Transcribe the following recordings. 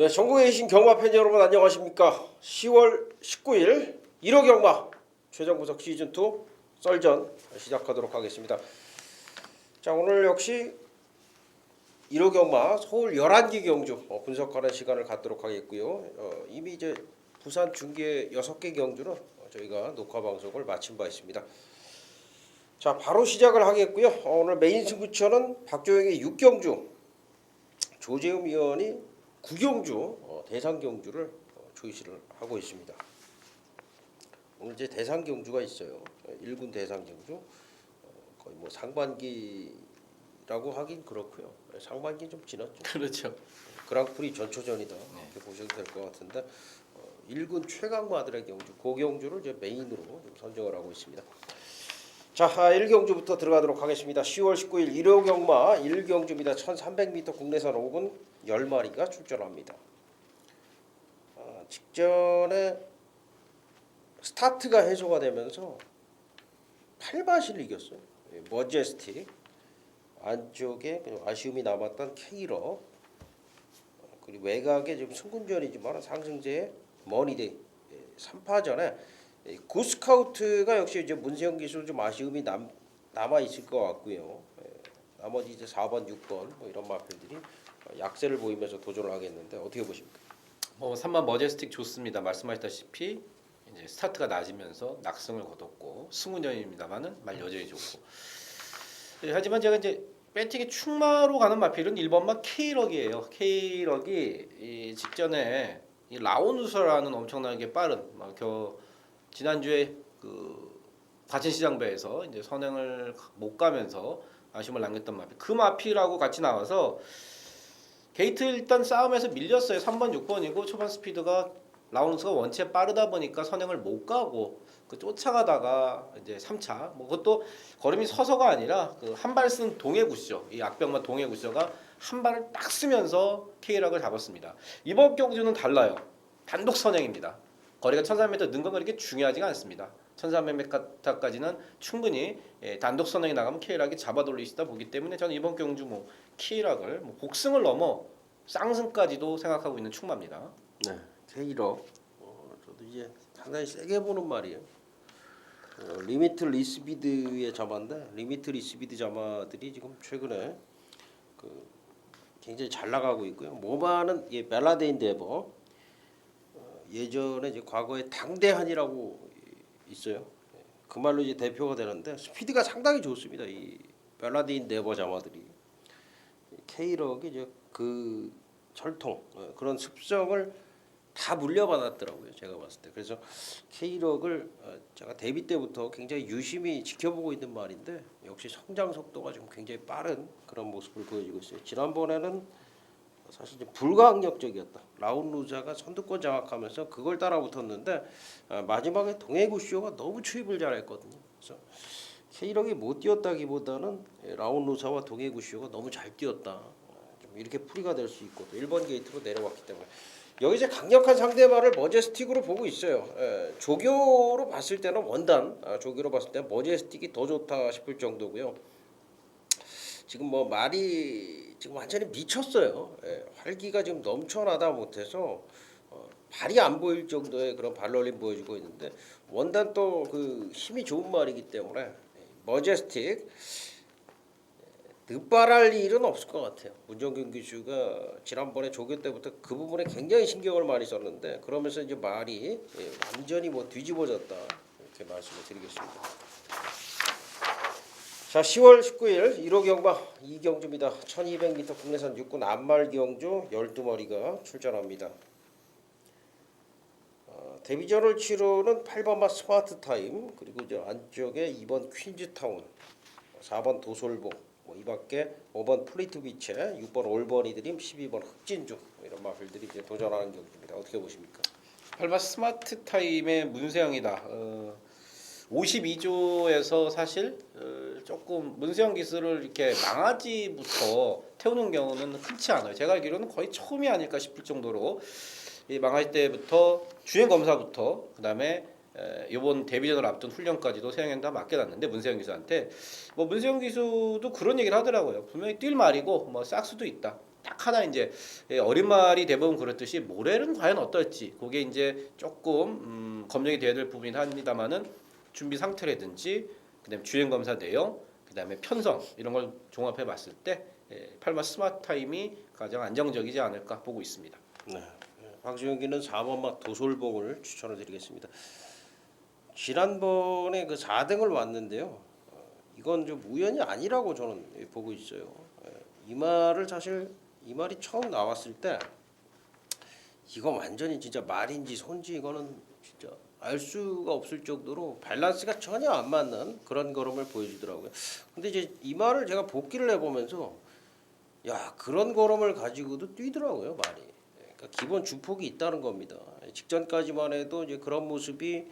네, 전국에 계신 경마 팬 여러분 안녕하십니까? 10월 19일 1호 경마 최종 분석 시즌 2 썰전 시작하도록 하겠습니다. 자, 오늘 역시 1호 경마 서울 11기 경주 분석하는 시간을 갖도록 하겠고요. 이미 이제 부산 중계 6개 경주는 저희가 녹화 방송을 마친 바 있습니다. 자, 바로 시작을 하겠고요. 오늘 메인 승부처는 박조영의 6경주, 조재음 위원이 9경주 대상 경주를 초이스를 하고 있습니다. 오늘 이제 대상 경주가 있어요. 1군 대상 경주 거의 뭐 상반기라고 하긴 그렇고요. 상반기 좀 지났죠. 그렇죠. 그랑프리 전초전이다 이렇게 보셔도 될 것 같은데 1군 최강마들의 경주, 고경주를 이제 메인으로 좀 선정을 하고 있습니다. 자, 1경주부터 들어가도록 하겠습니다. 10월 19일 1호 경마 1경주입니다. 1300m 국내산 5군 10마리가 출전합니다. 직전에 스타트가 해소가 되면서 8마시를 이겼어요. 머제스틱 안쪽에 아쉬움이 남았던 케이러, 그리고 외곽에 지금 승군전이지만 상승제의 머니데이 3파전에 구스카우트가 역시 이제 문세영 기술 좀 아쉬움이 남아 있을 것 같고요. 나머지 이제 4번, 6번 뭐 이런 마필들이 약세를 보이면서 도전을 하겠는데 어떻게 보십니까? 3번 머제스틱 좋습니다. 말씀하셨다시피 이제 스타트가 낮으면서 낙승을 거뒀고 승운전입니다만은 말 여전히 좋고. 하지만 제가 이제 배팅이 충마로 가는 마필은 1번마 K럭이에요. K럭이 이 직전에 이 라온우서라는 엄청나게 빠른 지난주에 그 과천시장배에서 이제 선행을 못 가면서 아쉬움을 남겼던 마필. 그 마필하고 같이 나와서 게이트 일단 싸움에서 밀렸어요. 3번, 6번이고 초반 스피드가 라운드가 원체 빠르다 보니까 선행을 못 가고 그 쫓아가다가 이제 3차 뭐 그것도 걸음이 서서가 아니라 그 한 발 쓴 동해구쇼, 이 악병만 동해구쇼가 한 발을 딱 쓰면서 K락을 잡았습니다. 이번 경주는 달라요. 단독 선행입니다. 거리가 1300m 는 건 그렇게 중요하지가 않습니다. 1300m까지는 충분히 단독 선행이 나가면 K락이 잡아 돌릴 수 있다 보기 때문에 저는 이번 경주 K락을 복승을 넘어 쌍승까지도 생각하고 있는 충마입니다. 네, 케이러. 저도 이제 상당히 세게 보는 말이에요. 리미트 리스비드의 자마인데 리미트 리스비드 자마들이 지금 최근에 굉장히 잘 나가고 있고요. 모바는 멜라데인 데버, 예전에 이제 과거에 당대한이라고 있어요. 그 말로 이제 대표가 되는데 스피드가 상당히 좋습니다. 이 멜라데인 데버 자마들이 K럭이 이제 그 철통 그런 습성을 다 물려받았더라고요. 제가 봤을 때. 그래서 K럭을 제가 데뷔 때부터 굉장히 유심히 지켜보고 있는 말인데 역시 성장 속도가 좀 굉장히 빠른 그런 모습을 보여주고 있어요. 지난번에는 사실 좀 불가항력적이었다. 라운루자가 선두권 장악하면서 그걸 따라붙었는데 마지막에 동해구쇼가 너무 추입을 잘했거든요. 그래서 K럭이 못 뛰었다기보다는 라운루자와 동해구쇼가 너무 잘 뛰었다. 좀 이렇게 풀이가 될 수 있고 또 1번 게이트로 내려왔기 때문에 여기 이제 강력한 상대마를 머제스틱으로 보고 있어요. 조교로 봤을 때는 원단, 조교로 봤을 때 머제스틱이 더 좋다 싶을 정도고요. 지금 뭐 말이 지금 완전히 미쳤어요. 활기가 지금 넘쳐나다 못해서 발이 안 보일 정도의 그런 발놀림 보여주고 있는데 원단 또 그 힘이 좋은 말이기 때문에 머제스틱 늑발할 일은 없을 것 같아요. 문정균 기수가 지난번에 조교 때부터 그 부분에 굉장히 신경을 많이 썼는데 그러면서 이제 말이 완전히 뭐 뒤집어졌다 이렇게 말씀을 드리겠습니다. 자, 10월 19일 1호 경마 2경주입니다. 1200m 국내산 6군 안말 경주 12마리가 출전합니다. 데뷔전을 치르는 8번마 스마트 타임, 그리고 이제 안쪽에 2번 퀸즈타운, 4번 도솔보, 이 밖에 5번 플리트비체, 6번 올버니드림, 12번 흑진주 이런 마필들이 이제 도전하는 경기입니다. 어떻게 보십니까? 8번 스마트 타임의 문세영이다. 52조에서 사실 조금 문세영 기술을 이렇게 망아지부터 태우는 경우는 흔치 않아요. 제가 알기로는 거의 처음이 아닐까 싶을 정도로 이 망아지 때부터 주행 검사부터 그다음에 이번 데뷔전을 앞둔 훈련까지도 세영이는 다 맡겨놨는데 문세영 기수한테 문세영 기수도 그런 얘기를 하더라고요. 분명히 뛸 말이고 싹수도 있다. 딱 하나 이제 어린 말이 대부분 그렇듯이 모렐은 과연 어떨지 그게 이제 조금 검증이 돼야 될 부분이긴 합니다만은 준비 상태라든지 그다음에 주행 검사 내용 그다음에 편성 이런 걸 종합해 봤을 때 팔마 스마트 타임이 가장 안정적이지 않을까 보고 있습니다. 네. 박주영기는 4번 막 도솔봉을 추천을 드리겠습니다. 지난번에 그 4등을 왔는데요. 이건 좀 우연이 아니라고 저는 보고 있어요. 이 말을 사실 이 말이 처음 나왔을 때 이건 완전히 진짜 말인지 손지 이거는 진짜 알 수가 없을 정도로 밸런스가 전혀 안 맞는 그런 걸음을 보여주더라고요. 근데 이제 이 말을 제가 복기를 해보면서 야 그런 걸음을 가지고도 뛰더라고요 말이. 그러니까 기본 주폭이 있다는 겁니다. 직전까지만 해도 이제 그런 모습이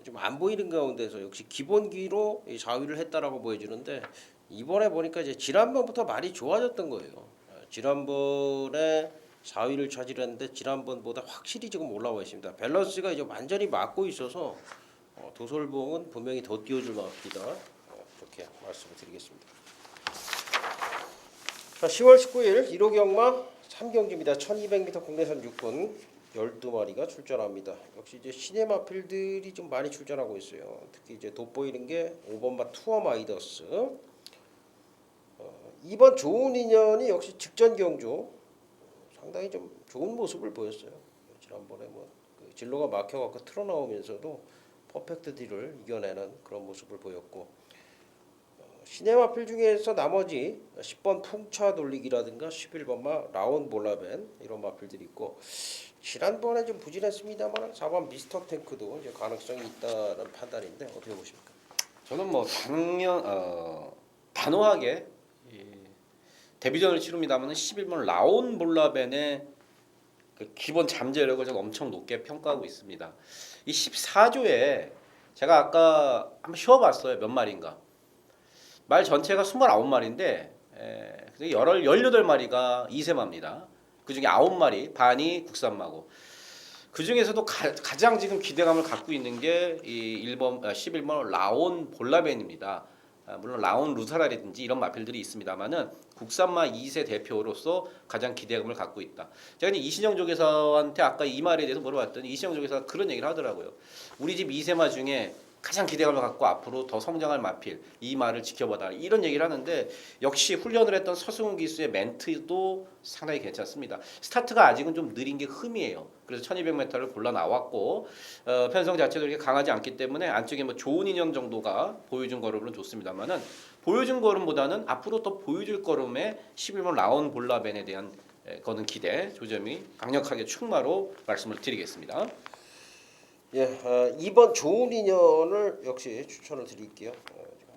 좀 안 보이는 가운데서 역시 기본기로 4위를 했다라고 보여주는데 이번에 보니까 이제 지난번부터 말이 좋아졌던 거예요. 지난번에 4위를 차지했는데 지난번보다 확실히 지금 올라와 있습니다. 밸런스가 이제 완전히 맞고 있어서 도솔봉은 분명히 더 띄워줄 만합니다. 이렇게 말씀을 드리겠습니다. 자, 10월 19일 1호 경마 3경주입니다. 1200m 국내선 6군 12마리가 출전합니다. 역시 이제 시네마필들이 좀 많이 출전하고 있어요. 특히 이제 돋보이는 게 5번마 투어 마이더스. 2번 좋은 인연이 역시 직전 경주 상당히 좀 좋은 모습을 보였어요. 지난번에 그 진로가 막혀갖고 틀어나오면서도 퍼펙트 딜을 이겨내는 그런 모습을 보였고 시네마필 중에서 나머지 10번 풍차 돌리기라든가 11번마 라온 볼라벤 이런 마필들이 있고 지난번에 좀 부진했습니다만 4번 미스터 탱크도 이제 가능성이 있다는 판단인데 어떻게 보십니까? 저는 뭐 단호하게 데뷔전을 치릅니다만 11번 라온 볼라벤의 그 기본 잠재력을 제가 엄청 높게 평가하고 있습니다. 이 14조에 제가 아까 한번 쉬어봤어요. 몇 마리인가. 말 전체가 29마리인데 18마리가 이세마입니다. 그중에 9마리 반이 국산마고 그 중에서도 가장 지금 기대감을 갖고 있는 게 이 11번 라온 볼라벤입니다. 물론 라온 루사라든지 이런 마필들이 있습니다만은 국산마 2세 대표로서 가장 기대감을 갖고 있다. 제가 이제 이신영 조교사한테 아까 이 말에 대해서 물어봤더니 이신영 조교사가 그런 얘기를 하더라고요. 우리 집 2세마 중에 가장 기대감을 갖고 앞으로 더 성장할 마필 이 말을 지켜봐라 이런 얘기를 하는데 역시 훈련을 했던 서승훈 기수의 멘트도 상당히 괜찮습니다. 스타트가 아직은 좀 느린 게 흠이에요. 그래서 1200m를 골라 나왔고 편성 자체도 이렇게 강하지 않기 때문에 안쪽에 뭐 좋은 인연 정도가 보여준 걸음은 좋습니다만은 보여준 걸음보다는 앞으로 더 보여줄 걸음에 11번 라온 볼라벤에 대한 거는 기대 조점이 강력하게 충마로 말씀을 드리겠습니다. 예, 2번 좋은 인연을 역시 추천을 드릴게요.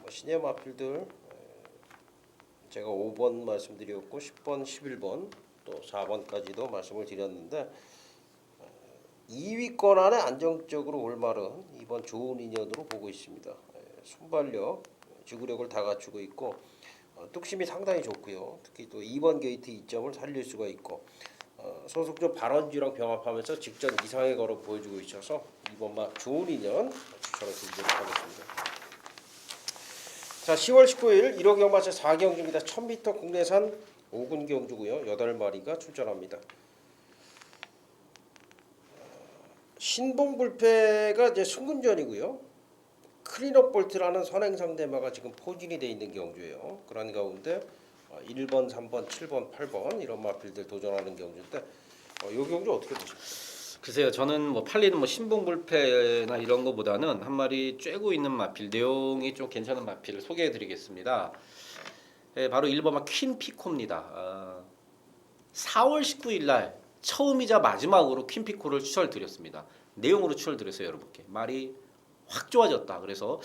뭐 시네마필들 제가 5번 말씀드렸고 10번, 11번 또 4번까지도 말씀을 드렸는데 2위권 안에 안정적으로 올 말은 2번 좋은 인연으로 보고 있습니다. 순발력, 지구력을 다 갖추고 있고 뚝심이 상당히 좋고요. 특히 또 2번 게이트 이점을 살릴 수가 있고 소속조 발원주랑 병합하면서 직전 이상의 걸음 보여주고 있어서 2번마 좋은 인연 추천을 드리도록 하겠습니다. 자, 10월 19일 1호 경마제 4경주입니다. 1000m 국내산 5군 경주고요. 8마리가 출전합니다. 신봉불패가 이제 승군전이고요. 클린업 볼트라는 선행상대마가 지금 포진이 돼 있는 경주예요. 그런 가운데 1번, 3번, 7번, 8번 이런 마필들 도전하는 경주인데 이 경주 어떻게 보십니까? 글쎄요, 저는 뭐 팔리는 뭐 신봉불패나 이런 거보다는 한 마리 쬐고 있는 마필 내용이 좀 괜찮은 마필을 소개해드리겠습니다. 바로 1번마 퀸피코입니다. 4월 19일 날 처음이자 마지막으로 퀸피코를 추천을 드렸습니다. 내용으로 추천을 드렸어요, 여러분께. 말이 확 좋아졌다. 그래서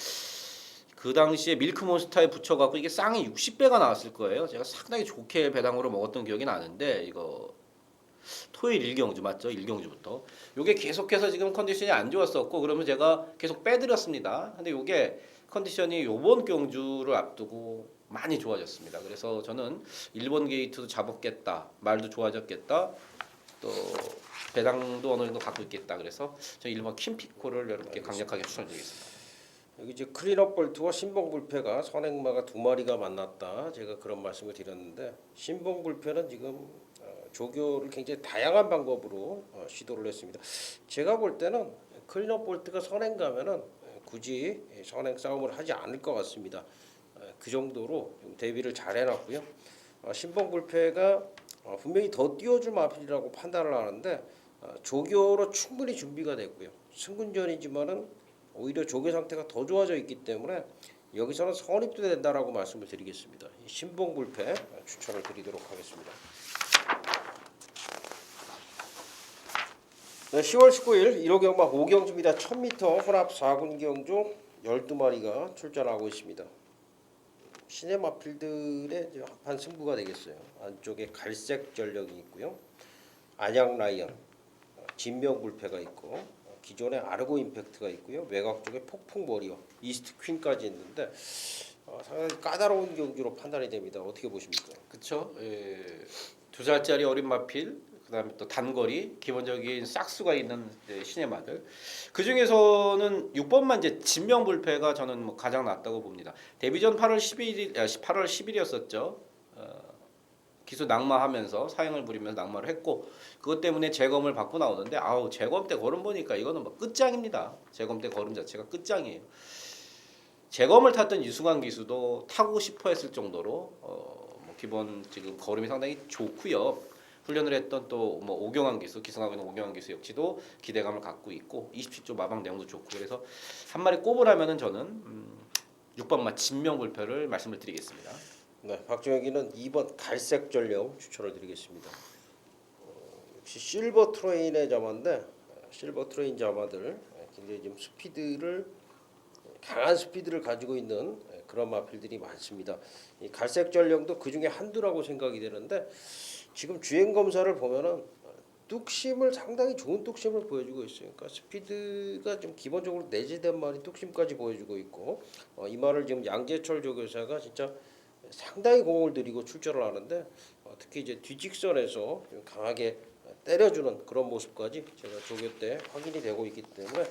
그 당시에 밀크몬스타에 붙여갖고 이게 쌍이 60배가 나왔을 거예요. 제가 상당히 좋게 배당으로 먹었던 기억이 나는데 이거 토요일 1경주 맞죠? 1경주부터 요게 계속해서 지금 컨디션이 안 좋았었고 그러면 제가 계속 빼드렸습니다. 근데 요게 컨디션이 요번 경주를 앞두고 많이 좋아졌습니다. 그래서 저는 1번 게이트도 잡았겠다. 말도 좋아졌겠다. 또 배당도 어느 정도 갖고 있겠다. 그래서 저 1번 킴피코를 여러분께 강력하게 추천드리겠습니다. 여기 이제 클린업 볼트와 신봉 불패가 선행마가 두 마리가 만났다. 제가 그런 말씀을 드렸는데 신봉 불패는 지금 조교를 굉장히 다양한 방법으로 시도를 했습니다. 제가 볼 때는 클린업 볼트가 선행 가면은 굳이 선행 싸움을 하지 않을 것 같습니다. 그 정도로 좀 대비를 잘 해놨고요. 신봉 불패가 분명히 더 띄워줄 마필이라고 판단을 하는데 조교로 충분히 준비가 됐고요. 승군전이지만은 오히려 조교 상태가 더 좋아져 있기 때문에 여기서는 선입도 된다라고 말씀을 드리겠습니다. 신봉 불패 추천을 드리도록 하겠습니다. 네, 10월 19일 1호 경마 5경주입니다. 1000m 혼합 4군 경주 12마리가 출전하고 있습니다. 시내 마필들의 합한 승부가 되겠어요. 안쪽에 갈색 전력이 있고요. 안양 라이언, 진명 불패가 있고 기존에 아르고 임팩트가 있고요. 외곽 쪽에 폭풍 머리와 이스트 퀸까지 있는데 상당히 까다로운 경주로 판단이 됩니다. 어떻게 보십니까? 그렇죠. 두 살짜리 어린 마필, 그다음에 또 단거리, 기본적인 싹수가 있는 시내마들. 그 중에서는 6번만 이제 진명불패가 저는 뭐 가장 낫다고 봅니다. 데뷔전 8월 10일이었었죠. 기수 낙마하면서 사형을 부리면서 낙마를 했고 그것 때문에 재검을 받고 나오는데 아우 재검 때 걸음 보니까 이거는 뭐 끝장입니다. 재검 때 걸음 자체가 끝장이에요. 재검을 탔던 유승환 기수도 타고 싶어 했을 정도로 뭐 기본 지금 걸음이 상당히 좋고요. 훈련을 했던 또 뭐 오경환 기수, 기승하고 있는 오경환 기수 역시도 기대감을 갖고 있고 27조 마방 내용도 좋고 그래서 한 마리 꼽으라면은 저는 6번마 진명불패를 말씀을 드리겠습니다. 네, 박정혁이는 2번 갈색 전력 추천을 드리겠습니다. 역시 실버 트레인의 자마인데 실버 트레인 자마들 굉장히 좀 강한 스피드를 가지고 있는 그런 마필들이 많습니다. 이 갈색 전력도 그 중에 한두라고 생각이 되는데 지금 주행 검사를 보면은 뚝심을 상당히 좋은 뚝심을 보여주고 있어요. 그러니까 스피드가 좀 기본적으로 내재된 말이 뚝심까지 보여주고 있고 이 말을 지금 양재철 조교사가 진짜 상당히 공을 들이고 출전을 하는데 특히 이제 뒷직선에서 좀 강하게 때려주는 그런 모습까지 제가 조교 때 확인이 되고 있기 때문에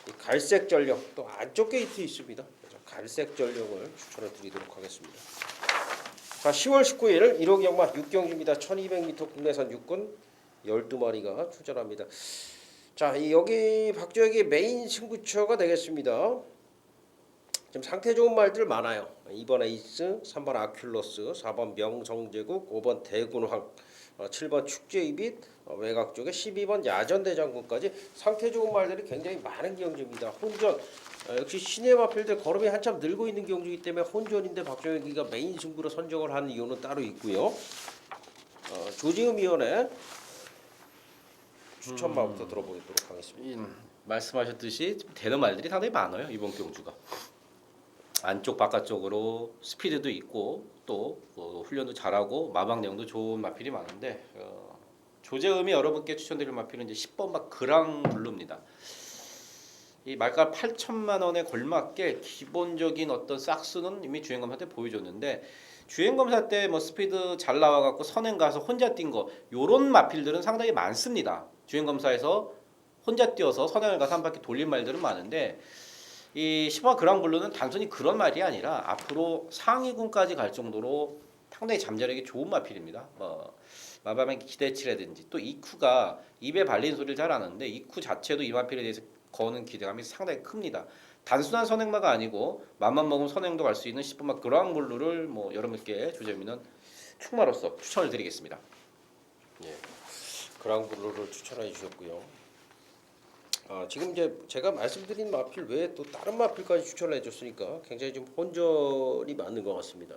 이 갈색 전력 또 안쪽 게이트 있습니다. 그래서 갈색 전력을 추천을 드리도록 하겠습니다. 자, 10월 19일 1호 경마 6경주입니다. 1200m 국내산 육군 12마리가 출전합니다. 자, 여기 박정혁의 메인 승부처가 되겠습니다. 좀 상태 좋은 말들 많아요. 2번 에이스, 3번 아큘러스, 4번 명성제국, 5번 대군황, 7번 축제이빗, 외곽 쪽에 12번 야전대장군까지 상태 좋은 말들이 굉장히 많은 경주입니다. 혼전 역시 시내마필들 걸음이 한참 늘고 있는 경주이기 때문에 혼전인데 박정혁이가 메인 승부로 선정을 하는 이유는 따로 있고요. 조지흠 위원회 추천마부터 들어보도록 하겠습니다. 말씀하셨듯이 되는 말들이 상당히 많아요. 이번 경주가. 안쪽 바깥쪽으로 스피드도 있고 또 훈련도 잘하고 마방 내용도 좋은 마필이 많은데 조재음이 여러분께 추천드릴 마필은 이제 10번 막 그랑블루입니다. 이 말가 8천만 원에 걸맞게 기본적인 어떤 싹수는 이미 주행검사 때 보여줬는데 주행검사 때 뭐 스피드 잘 나와갖고 선행 가서 혼자 뛴 거 요런 마필들은 상당히 많습니다. 주행검사에서 혼자 뛰어서 선행을 가서 한 바퀴 돌린 말들은 많은데 이 10번 그랑블루는 단순히 그런 말이 아니라 앞으로 상위군까지 갈 정도로 상당히 잠재력이 좋은 마필입니다. 마밤의 기대치라든지 또 이쿠가 입에 발린 소리를 잘 아는데 이쿠 자체도 이 마필에 대해서 거는 기대감이 상당히 큽니다. 단순한 선행마가 아니고 맘만 먹으면 선행도 갈 수 있는 10번마 그랑블루를 뭐 여러분께 조재미는 충마로서 추천을 드리겠습니다. 예, 그랑블루를 추천해 주셨고요. 지금 이제 제가 말씀드린 마필 외에 또 다른 마필까지 추천을 해줬으니까 굉장히 좀 혼전이 맞는 것 같습니다.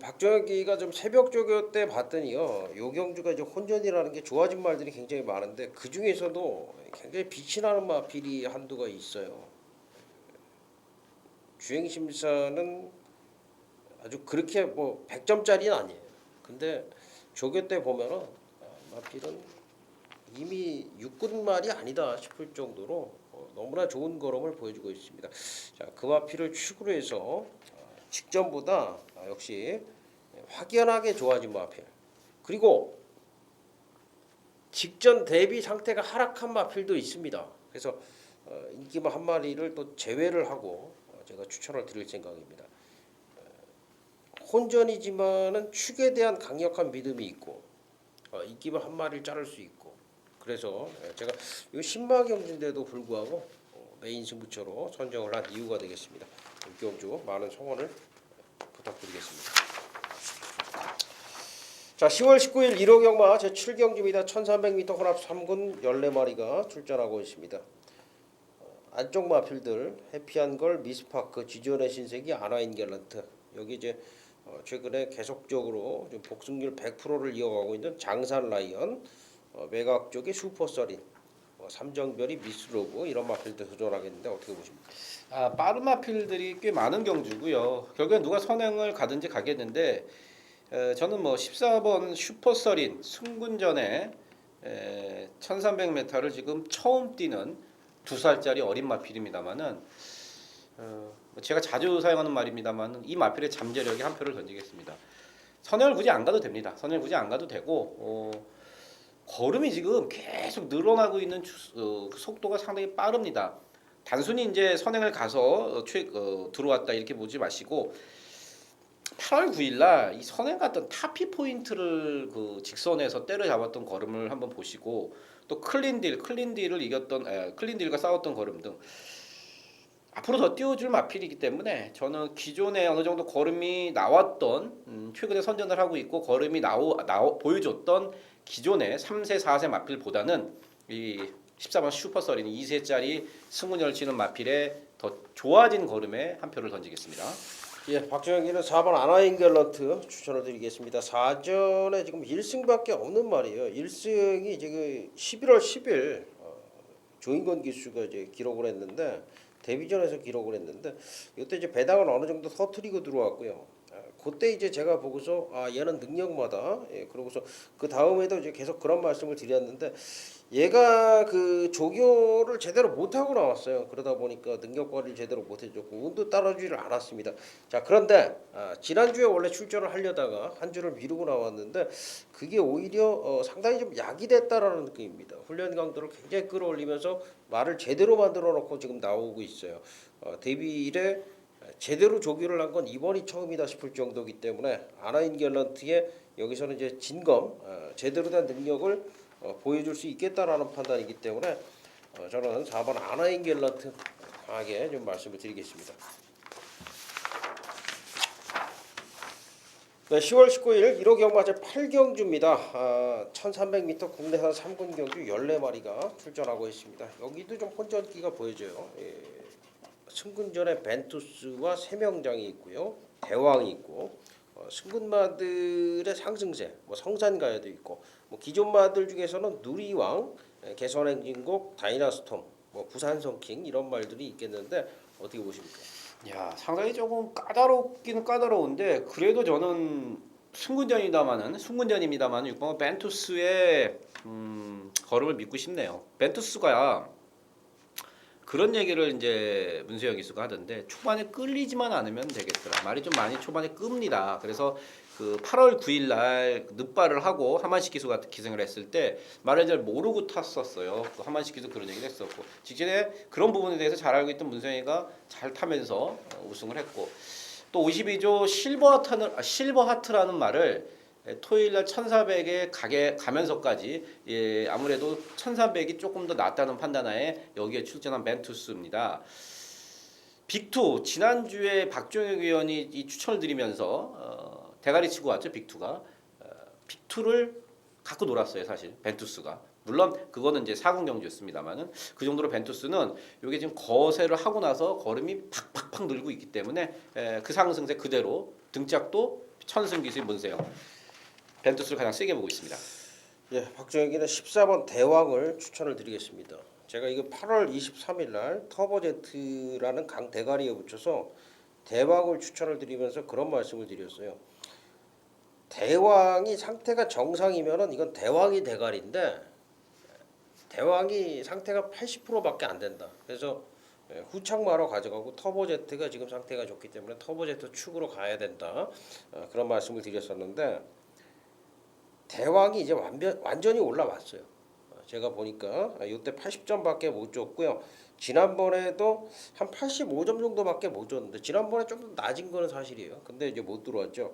박정혁이가 좀 새벽 조교 때 봤더니요, 요 경주가 이제 혼전이라는 게 좋아진 말들이 굉장히 많은데 그 중에서도 굉장히 빛이 나는 마필이 한두가 있어요. 주행 심사는 아주 그렇게 뭐 100점짜리는 아니에요. 근데 조교 때 보면은 마필은 이미 육군 말이 아니다 싶을 정도로 너무나 좋은 걸음을 보여주고 있습니다. 자, 그 마필을 축으로 해서 직전보다 역시 확연하게 좋아진 마필, 그리고 직전 대비 상태가 하락한 마필도 있습니다. 그래서 인기마 한 마리를 또 제외를 하고 제가 추천을 드릴 생각입니다. 혼전이지만은 축에 대한 강력한 믿음이 있고 인기마 한 마리를 자를 수 있고 그래서 제가 이 신마경주인데도 불구하고 메인 승부처로 선정을 한 이유가 되겠습니다. 육경주 많은 성원을 부탁드리겠습니다. 자, 10월 19일 1호 경마 제7경주입니다. 1300m 혼합 3군 14마리가 출전하고 있습니다. 안쪽 마필들 해피한걸, 미스파크, 지존의 신세기, 아나인 갤런트 여기 이제 최근에 계속적으로 좀 복승률 100%를 이어가고 있는 장산 라이언, 매각 쪽의 슈퍼서린, 삼정별이 미스로브 이런 마필들 도전하겠는데 어떻게 보십니까? 빠른 마필들이 꽤 많은 경주고요. 결국엔 누가 선행을 가든지 가겠는데 저는 뭐 14번 슈퍼서린 승군전에 1300m를 지금 처음 뛰는 2살짜리 어린 마필입니다만은 제가 자주 사용하는 말입니다만 이 마필의 잠재력에 한 표를 던지겠습니다. 선행을 굳이 안 가도 됩니다. 선행을 굳이 안 가도 되고 걸음이 지금 계속 늘어나고 있는 그 속도가 상당히 빠릅니다. 단순히 이제 선행을 가서 들어왔다 이렇게 보지 마시고 8월 9일날 이 선행 갔던 타피 포인트를 그 직선에서 때려잡았던 걸음을 한번 보시고 또 클린딜을 이겼던 클린딜과 싸웠던 걸음 등 앞으로 더 띄워줄 마필이기 때문에 저는 기존에 어느 정도 걸음이 나왔던 최근에 선전을 하고 있고 걸음이 보여줬던 기존의 3세 4세 마필보다는 이 14번 슈퍼서린 2세짜리 승훈열 치는 마필에 더 좋아진 걸음에 한 표를 던지겠습니다. 예, 박정희는 4번 아나인 갤런트 추천을 드리겠습니다. 사전에 지금 1승밖에 없는 말이에요. 1승이 지금 11월 10일 조인권 기수가 이제 기록을 했는데 데뷔전에서 기록을 했는데 이때 이제 배당을 어느 정도 터트리고 들어왔고요. 그때 이제 제가 보고서 얘는 능력마다 그러고서 그 다음에도 이제 계속 그런 말씀을 드렸는데 얘가 그 조교를 제대로 못 하고 나왔어요. 그러다 보니까 능력 발휘를 제대로 못 해줬고 운도 따라주지를 않았습니다. 자, 그런데 지난주에 원래 출전을 하려다가 한 주를 미루고 나왔는데 그게 오히려 상당히 좀 약이 됐다라는 느낌입니다. 훈련 강도를 굉장히 끌어올리면서 말을 제대로 만들어 놓고 지금 나오고 있어요. 데뷔 이래 제대로 조교를 한 건 이번이 처음이다 싶을 정도이기 때문에 아나인 갤런트의 여기서는 이제 진검 제대로 된 능력을 보여줄 수 있겠다라는 판단이기 때문에 저는 4번 아나인 갤런트 강하게 좀 말씀을 드리겠습니다. 네, 10월 19일 1호 경마 제8경주입니다. 1300m 국내산 3군 경주 14마리가 출전하고 있습니다. 여기도 좀 혼전기가 보여져요. 승군전에 벤투스와 세명장이 있고요. 대왕이 있고 승군마들의 상승세, 성산가야도 있고 기존 마들 중에서는 누리왕, 개선행진곡, 다이나스톰, 부산성킹 이런 말들이 있겠는데 어떻게 보십니까? 야, 상당히 조금 까다롭기는 까다로운데 그래도 저는 승군전입니다만은 6번 벤투스의 걸음을 믿고 싶네요. 벤투스가 그런 얘기를 이제 문세영 기수가 하던데 초반에 끌리지만 않으면 되겠더라. 말이 좀 많이 초반에 끕니다. 그래서 그 8월 9일 날 늑발을 하고 하만식 기수가 기승을 했을 때 말을 잘 모르고 탔었어요. 그 하만식 기수 그런 얘기를 했었고 직전에 그런 부분에 대해서 잘 알고 있던 문세영이가 잘 타면서 우승을 했고 또 52조 실버하트라는 말을 토요일날 1400에 가면서까지 아무래도 1300이 조금 더 낫다는 판단하에 여기에 출전한 벤투스입니다. 빅투 지난주에 박종혁 위원이 이 추천을 드리면서 대가리 치고 왔죠. 빅투를 갖고 놀았어요. 사실 벤투스가 물론 그거는 이제 4군 경주였습니다만은 그 정도로 벤투스는 이게 지금 거세를 하고 나서 걸음이 팍팍팍 늘고 있기 때문에 그 상승세 그대로 등짝도 천승기수의 문세영 벤투스를 가장 세게 보고 있습니다. 예, 박정희는 14번 대왕을 추천을 드리겠습니다. 제가 이거 8월 23일 날 터보제트라는 강 대가리에 붙여서 대왕을 추천을 드리면서 그런 말씀을 드렸어요. 대왕이 상태가 정상이면은 이건 대왕이 대가리인데 대왕이 상태가 80%밖에 안 된다. 그래서 후착마로 가져가고 터보제트가 지금 상태가 좋기 때문에 터보제트 축으로 가야 된다. 그런 말씀을 드렸었는데 대왕이 이제 완전히 올라왔어요. 제가 보니까 이때 80점밖에 못 줬고요. 지난번에도 한 85점 정도밖에 못 줬는데 지난번에 좀 더 낮은 거는 사실이에요. 근데 이제 못 들어왔죠.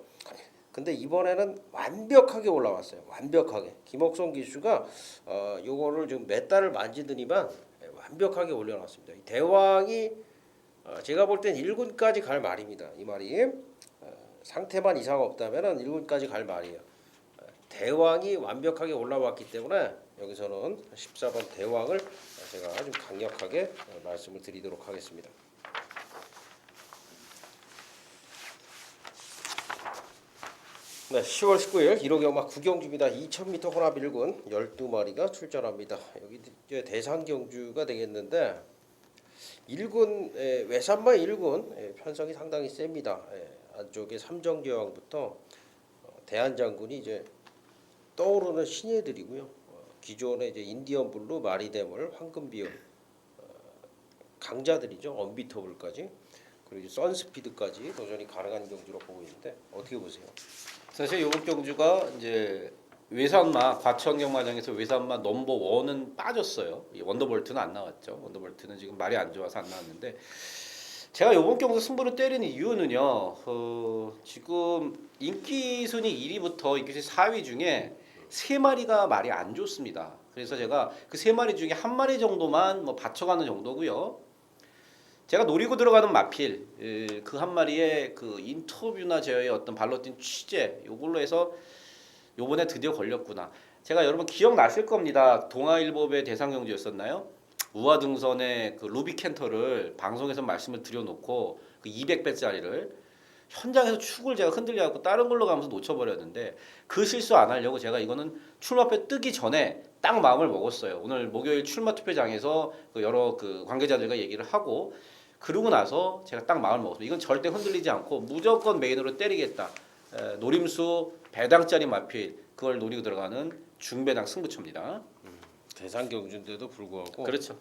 근데 이번에는 완벽하게 올라왔어요. 완벽하게. 김옥성 기수가 요거를 지금 몇 달을 만지더니만 완벽하게 올려놨습니다. 이 대왕이 제가 볼 땐 1군까지 갈 말입니다. 이 말이 상태만 이상 없다면은 1군까지 갈 말이에요. 대왕이 완벽하게 올라왔기 때문에 여기서는 14번 대왕을 제가 좀 강력하게 말씀을 드리도록 하겠습니다. 네, 10월 19일 1호 경마 구경주입니다. 2000m 혼합 1군 12마리가 출전합니다. 여기 이제 대상 경주가 되겠는데 1군 외산마 1군 편성이 상당히 셉니다. 안쪽에 삼정제왕부터 대한장군이 이제 떠오르는 신예들이고요. 기존에 이제 인디언 블루, 마리데몰, 황금비율 강자들이죠. 언비터블까지 그리고 이제 선스피드까지 도전이 가능한 경주로 보고 있는데 어떻게 보세요? 사실 이번 경주가 이제 외산마 과천 경마장에서 외산마 넘버 원은 빠졌어요. 이 원더볼트는 안 나왔죠. 원더볼트는 지금 말이 안 좋아서 안 나왔는데 제가 이번 경주 승부를 때리는 이유는요. 지금 인기 순위 1위부터 인기 순위 4위 중에 3마리가 말이 안 좋습니다. 그래서 제가 그 3마리 중에 한 마리 정도만 뭐 받쳐가는 정도고요. 제가 노리고 들어가는 마필 그 한 마리의 그 인터뷰나 제어의 어떤 발로뛴 취재 요걸로 해서 요번에 드디어 걸렸구나. 제가 여러분 기억나실 겁니다. 동아일보의 대상 경주였었나요? 우화등선의 그 루비 캔터를 방송에서 말씀을 드려놓고 그 200배짜리를 현장에서 축을 제가 흔들려갖고 다른 걸로 가면서 놓쳐버렸는데 그 실수 안 하려고 제가 이거는 출마표 뜨기 전에 딱 마음을 먹었어요. 오늘 목요일 출마 투표장에서 그 여러 그 관계자들과 얘기를 하고 그러고 나서 제가 딱 마음을 먹었어요. 이건 절대 흔들리지 않고 무조건 메인으로 때리겠다. 노림수 배당짜리 마필 그걸 노리고 들어가는 중배당 승부처입니다. 대상 경주인데도 불구하고 그렇죠.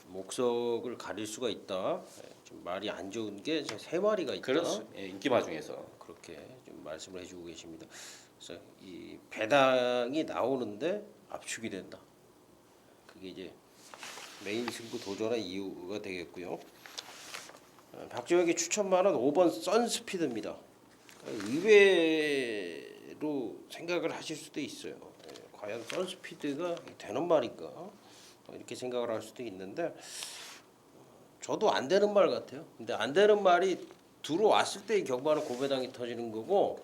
목석을 가릴 수가 있다. 좀 말이 안 좋은 게 3마리가 있다. 그렇죠. 예, 인기마 중에서 그렇게 좀 말씀을 해주고 계십니다. 그래서 이 배당이 나오는데 압축이 된다. 그게 이제 메인 승부 도전의 이유가 되겠고요. 박지혁의 추천만은 5번 선스피드입니다. 의외로 생각을 하실 수도 있어요. 과연 선스피드가 되는 말인가 이렇게 생각을 할 수도 있는데 저도 안 되는 말 같아요. 근데 안 되는 말이 들어왔을 때 이 경마는 고배당이 터지는 거고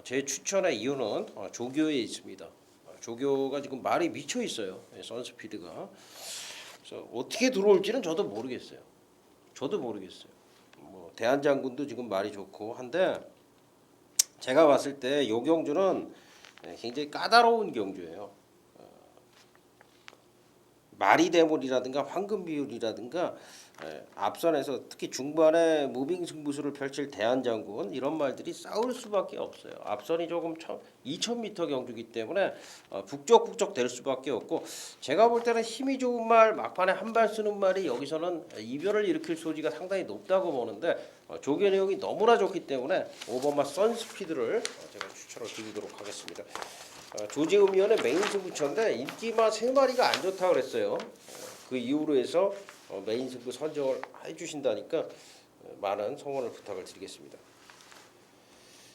제 추천의 이유는 조교에 있습니다. 조교가 지금 말이 미쳐 있어요. 선스피드가. 그래서 어떻게 들어올지는 저도 모르겠어요. 뭐 대한장군도 지금 말이 좋고 한데 제가 봤을 때 요 경주는 굉장히 까다로운 경주예요. 마리데몰이라든가 황금비율이라든가 앞선에서 특히 중반에 무빙 승부수를 펼칠 대한장군 이런 말들이 싸울 수밖에 없어요. 앞선이 조금 2000m 경주기 때문에 북적북적 될 수밖에 없고 제가 볼 때는 힘이 좋은 말 막판에 한 발 쓰는 말이 여기서는 이변을 일으킬 소지가 상당히 높다고 보는데 조교 내용이 너무나 좋기 때문에 5번마 선스피드를 제가 추천을 드리도록 하겠습니다. 조재훈 위원의 메인 승부처인데 인기마 3마리가 안 좋다고 그랬어요. 그 이후로 해서 메인 승부 선정을 해주신다니까 많은 성원을 부탁을 드리겠습니다.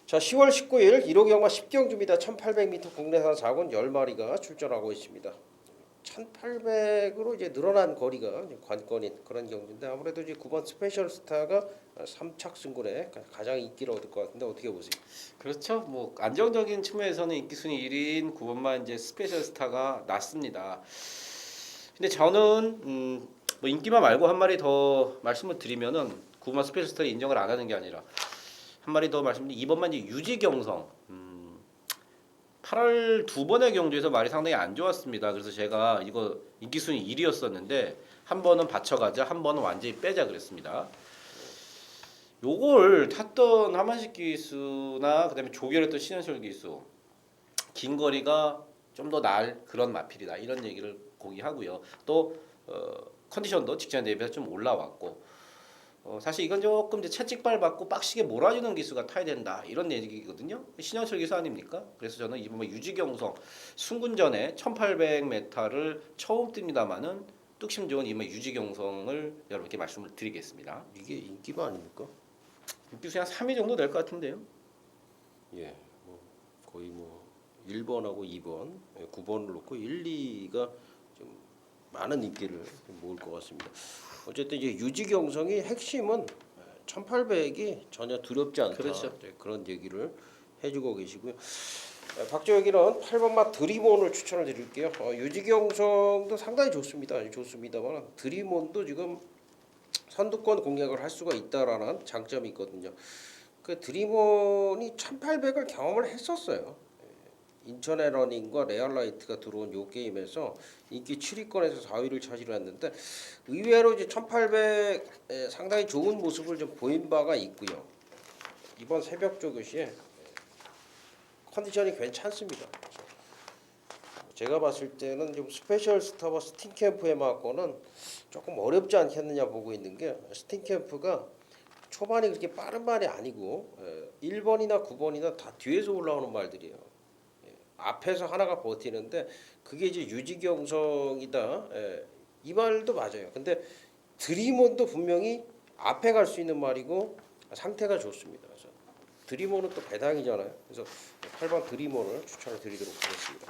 자, 10월 19일 1호 경마 10경주입니다. 1800m 국내산 4군 10마리가 출전하고 있습니다. 1800으로 이제 늘어난 거리가 이제 관건인 그런 경주인데 아무래도 이제 9번 스페셜 스타가 3착 승군에 가장 인기를 얻을 것 같은데 어떻게 보세요? 그렇죠. 뭐 안정적인 측면에서는 인기 순위 1위인 9번만 이제 스페셜 스타가 났습니다. 근데 저는 뭐 인기만 말고 한 마리 더 말씀을 드리면은 9번 스페셜 스타를 인정을 안 하는 게 아니라 한 마리 더 말씀드리면 2번만 이제 유지경성 8월 두 번의 경주에서 말이 상당히 안 좋았습니다. 그래서 제가 이거 인기 순위 1위였었는데 한 번은 받쳐가자, 한 번은 완전히 빼자 그랬습니다. 요걸 탔던 하만식 기수나 그다음에 조결했던 신현철 기수 긴 거리가 좀 더 나을 그런 마필이다 이런 얘기를 공유하고요. 또 컨디션도 직전 대비해서 좀 올라왔고 사실 이건 조금 이제 채찍발 받고 빡시게 몰아주는 기수가 타야 된다 이런 얘기거든요. 신현철 기수 아닙니까? 그래서 저는 이번 유지경성 순군전에 1800m를 처음 뜁니다마는 뚝심 좋은 이마 유지경성을 여러분께 말씀을 드리겠습니다. 이게 인기가 아닙니까? 인기수 한 3위 정도 될 것 같은데요. 예, 뭐 거의 뭐 1번하고 2번, 9번을 놓고 1, 2가 좀 많은 인기를 모을 것 같습니다. 어쨌든 이제 유지경성이 핵심은 1800이 전혀 두렵지 않다. 그렇죠. 이제 그런 얘기를 해주고 계시고요. 박재혁이는 8번마 드림온을 추천을 드릴게요. 유지경성도 상당히 좋습니다. 좋습니다만 드림온도 지금 선두권 공략을 할 수가 있다라는 장점이 있거든요. 그 드림온이 1800을 경험을 했었어요. 인천의 러닝과 레알라이트가 들어온 요 게임에서 인기 7위권에서 4위를 차지했는데 의외로 이제 1800에 상당히 좋은 모습을 좀 보인 바가 있고요. 이번 새벽 조교시에 컨디션이 괜찮습니다. 제가 봤을 때는 좀 스페셜 스타와 스팅캠프에 맞고는 조금 어렵지 않겠느냐 보고 있는 게 스팅캠프가 초반이 그렇게 빠른 말이 아니고 1번이나 9번이나 다 뒤에서 올라오는 말들이에요. 앞에서 하나가 버티는데 그게 이제 유지경성이다. 이 말도 맞아요. 근데 드림온도 분명히 앞에 갈 수 있는 말이고 상태가 좋습니다. 그래서 드림온은 또 배당이잖아요. 그래서 8번 드림온을 추천을 드리도록 하겠습니다.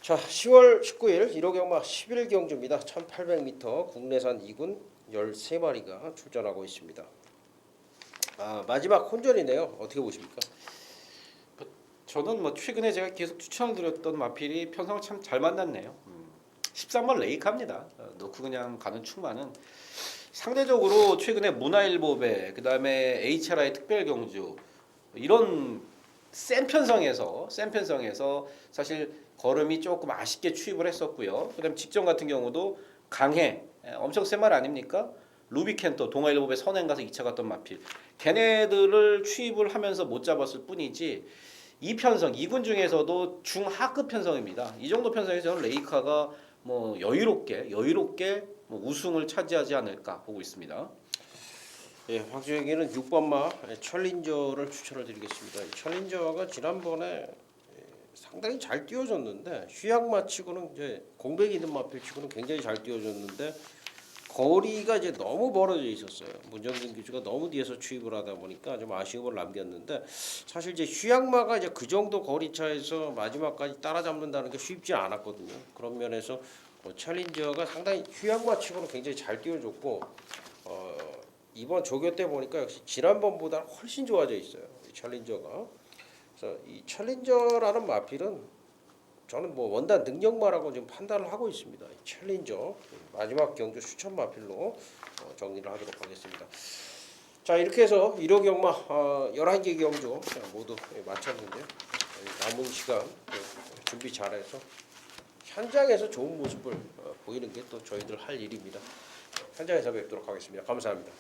자, 10월 19일 1호 경마 11경주입니다. 1800m 국내산 2군 13마리가 출전하고 있습니다. 마지막 혼전이네요. 어떻게 보십니까? 저는 뭐 최근에 제가 계속 추천을 드렸던 마필이 편성을 참 잘 만났네요. 13번 레이카입니다. 넣고 그냥 가는 충만은 상대적으로 최근에 문화일보배 그다음에 HRI 특별경주 이런 센 편성에서 사실 걸음이 조금 아쉽게 추입을 했었고요. 그다음 직전 같은 경우도 강해 엄청 센 말 아닙니까? 루비켄터 동아일보배 선행 가서 2차 갔던 마필 걔네들을 추입을 하면서 못 잡았을 뿐이지 이 편성 2군 중에서도 중하급 편성입니다. 이 정도 편성에서 저는 레이카가 뭐 여유롭게 뭐 우승을 차지하지 않을까 보고 있습니다. 예, 박주영이는 6번마 챌린저를 추천을 드리겠습니다. 이 챌린저가 지난번에 상당히 잘 뛰어줬는데 휴양마 치고는 이제 공백이 있는 마필 치고는 굉장히 잘 뛰어줬는데 거리가 이제 너무 벌어져 있었어요. 문정균 교수가 너무 뒤에서 추입을 하다 보니까 좀 아쉬움을 남겼는데 사실 이제 휴양마가 이제 그 정도 거리 차에서 마지막까지 따라잡는다는 게 쉽지 않았거든요. 그런 면에서 챌린저가 상당히 휴양마 치고는 굉장히 잘 뛰어줬고 이번 조교 때 보니까 역시 지난번보다 훨씬 좋아져 있어요. 이 챌린저가. 그래서 이 챌린저라는 마필은 저는 뭐 원단 능력마라고 지금 판단을 하고 있습니다. 이 챌린저 마지막 경주 추천 마필로 정리를 하도록 하겠습니다. 자, 이렇게 해서 1호 경마 11개 경주 모두 마쳤는데요. 남은 시간 준비 잘해서 현장에서 좋은 모습을 보이는 게 또 저희들 할 일입니다. 현장에서 뵙도록 하겠습니다. 감사합니다.